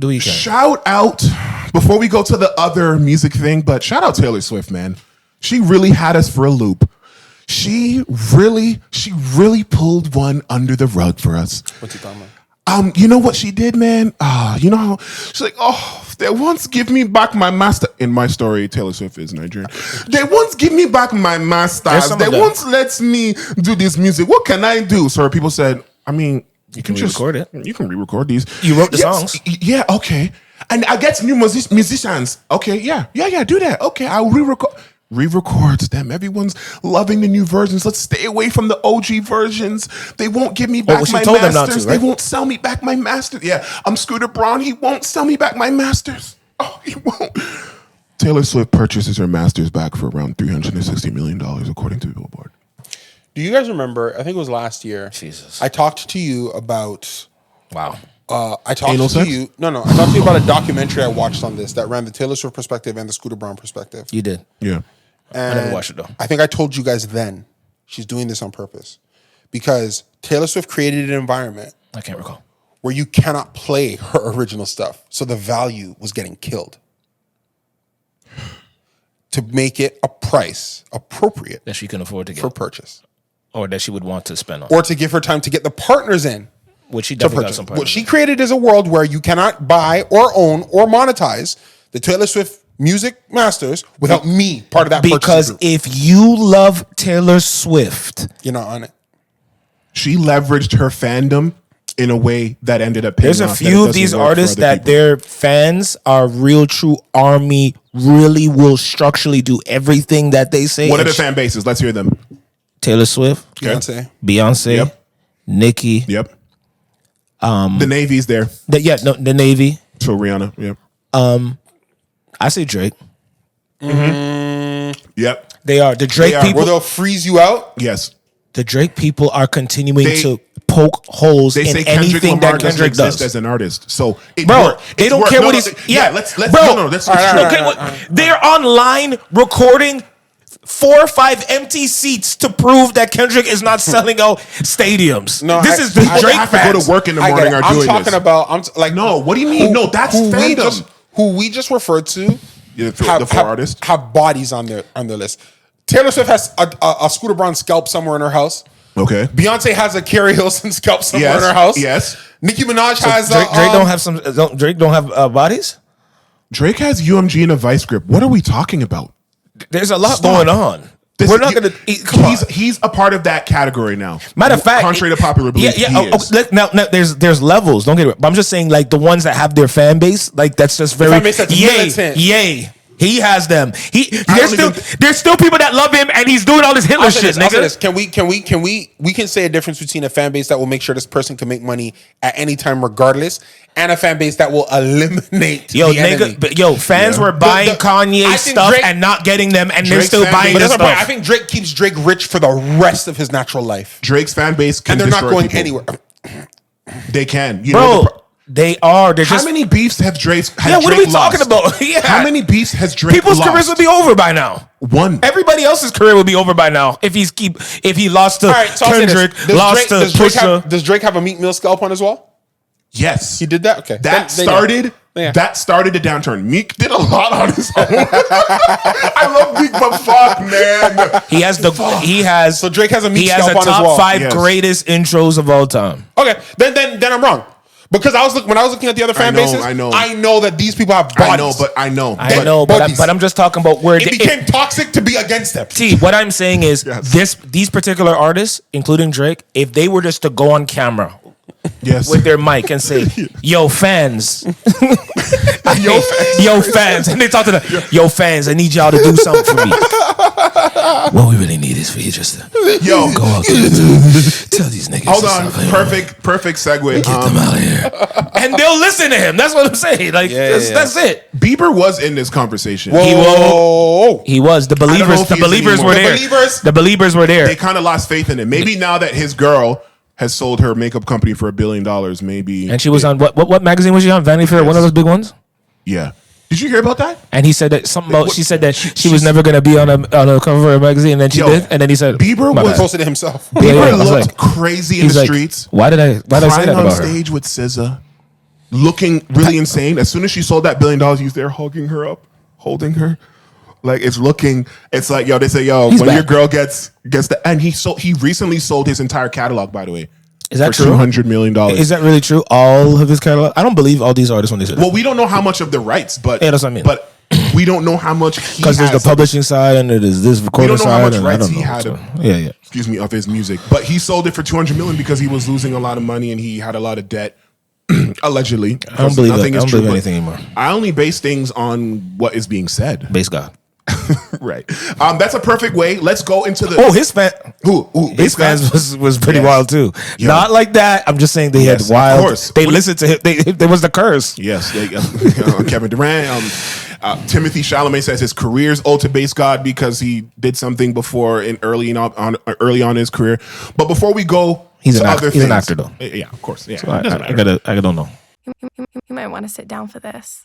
the weekend. Shout out, before we go to the other music thing, but shout out Taylor Swift, man. She really had us for a loop. She really pulled one under the rug for us. What's he talking about? You know what she did, man? You know how she's like, they once give me back my master. In my story, Taylor Swift is Nigerian. They once give me back my masters. They once let me do this music. What can I do? So people said, I mean, you can re-record it. You can re-record these. You wrote the songs. Yeah, okay. And I get new musicians. Okay, yeah, do that. Okay, I'll re-records them. Everyone's loving the new versions. Let's stay away from the OG versions. They won't give me back my masters. They won't sell me back my masters. Yeah, I'm Scooter Braun. He won't sell me back my masters. Oh, he won't. Taylor Swift purchases her masters back for around $360 million, according to Billboard. Do you guys remember? I think it was last year. Jesus. I talked to you about. Wow. I talked to you. No. I talked to you about a documentary I watched on this that ran the Taylor Swift perspective and the Scooter Braun perspective. You did. Yeah. And I never watched it though. I think I told you guys then she's doing this on purpose because Taylor Swift created an environment. I can't recall. Where you cannot play her original stuff, so the value was getting killed. To make it a price appropriate that she can afford to get for purchase. Or that she would want to spend on. Or to give her time to get the partners in. Which she definitely got some partners. What she created is a world where you cannot buy or own or monetize the Taylor Swift music masters without me part of that purchase. Because if you love Taylor Swift, you're not on it. She leveraged her fandom in a way that ended up paying off. There's a few of these artists that their fans are real true army, really will structurally do everything that they say. What are the fan bases? Let's hear them. Taylor Swift, Beyonce, yep. Nicki, yep. The Navy's there. The Navy. So Rihanna, yep. I say Drake. Mm-hmm. Yep. They are the Drake people. Where they'll freeze you out. Yes. The Drake people are continuing to poke holes in anything that Kendrick does as an artist. So, they don't care what he's. Yeah, let's. Bro, they're online recording 4 or 5 empty seats to prove that Kendrick is not selling out stadiums. No, this is the Drake have to go to work in the morning. I'm talking about. No. What do you mean? No, that's fandom. Who we just referred to. The 4 artists have bodies on their list. Taylor Swift has a Scooter Braun scalp somewhere in her house. Okay. Beyonce has a Carrie Hilson scalp somewhere in her house. Yes. Nicki Minaj has Drake don't have bodies. Drake has UMG and a vice grip. What are we talking about? There's a lot going on. We're not gonna. He's a part of that category now. Matter of fact, contrary to popular belief, now there's levels. Don't get it. But I'm just saying, like the ones that have their fan base, like that's just very yay. He has them. There's still people that love him, and he's doing all this Hitler shit. Nigga. We can say a difference between a fan base that will make sure this person can make money at any time, regardless, and a fan base that will eliminate. Fans were buying Kanye stuff and not getting them, and they're still buying this stuff. I think Drake keeps Drake rich for the rest of his natural life. Drake's fan base can, and they're not going anywhere. They can, They are. How many beefs have Drake? What are we talking about? How many beefs has Drake? People's careers would be over by now. One. Everybody else's career would be over by now if he lost to Kendrick, lost to Pusha. Does Drake have a Meek Mill scalp on as well? Yes, he did that. Okay, that started the downturn. Meek did a lot on his own. I love Meek, but fuck, man. He has. So Drake has a Meek scalp on as well. He has a top 5 greatest intros of all time. Okay, then I'm wrong. Because when I was looking at the other fan bases, I know that these people have bodies. I know, but I'm just talking about where it became toxic to be against them. What I'm saying is these particular artists, including Drake, if they were just to go on camera, with their mic and say, "Yo fans, yo fans," and they talk to them, "Yo fans, I need y'all to do something for me." What we really need is for you just to go out there and tell these niggas. Hold on, perfect segue. Get them out of here, and they'll listen to him. That's what I'm saying. Like that's it. Bieber was in this conversation. He was. The believers were there. The believers were there. They kind of lost faith in him. Maybe now that his girl has sold her makeup company for $1 billion, maybe. And she was on what magazine was she on? Vanity Fair, one of those big ones. Yeah. Did you hear about that? And he said that she said that she was never going to be on a cover of a magazine, and then she did. And then he said Bieber posted it himself. Bieber looked crazy in the streets. Why did I say that about her? on stage with SZA. looking really insane. As soon as she sold that $1 billion, he's there hugging her up, holding her. Like it's like, yo, they say, yo, He's when back. your girl gets and he recently sold his entire catalog, by the way. Is that for true? $200 million. Is that really true? All of his catalog? I don't believe all these artists when they say that. Well, we don't know how much of the rights, but Yeah, that's what I mean. But we don't know how much he because there's the has. publishing side and there's this recording We don't know side. how much and I rights don't he know. had. So, yeah. Excuse me, of his music, but he sold it for $200 million because he was losing a lot of money and he had a lot of debt. Allegedly, I don't believe nothing that. I is don't true, believe but anything anymore. I only base things on what is being said. Base God. Right. That's a perfect way. Let's go into the. Oh, his fan. His His fans was pretty Yes. wild too. Yo. Not like that. I'm just saying they Yes, had of wild. course. They listened to him. There was the curse. Yes, Kevin Durant. Timothy Chalamet says his career's owed to base God because he did something before early on in his career. But before we go, He's to an other actor. He's things, an actor though. Yeah, of course. Yeah, So it doesn't matter. I don't know. You might want to sit down for this.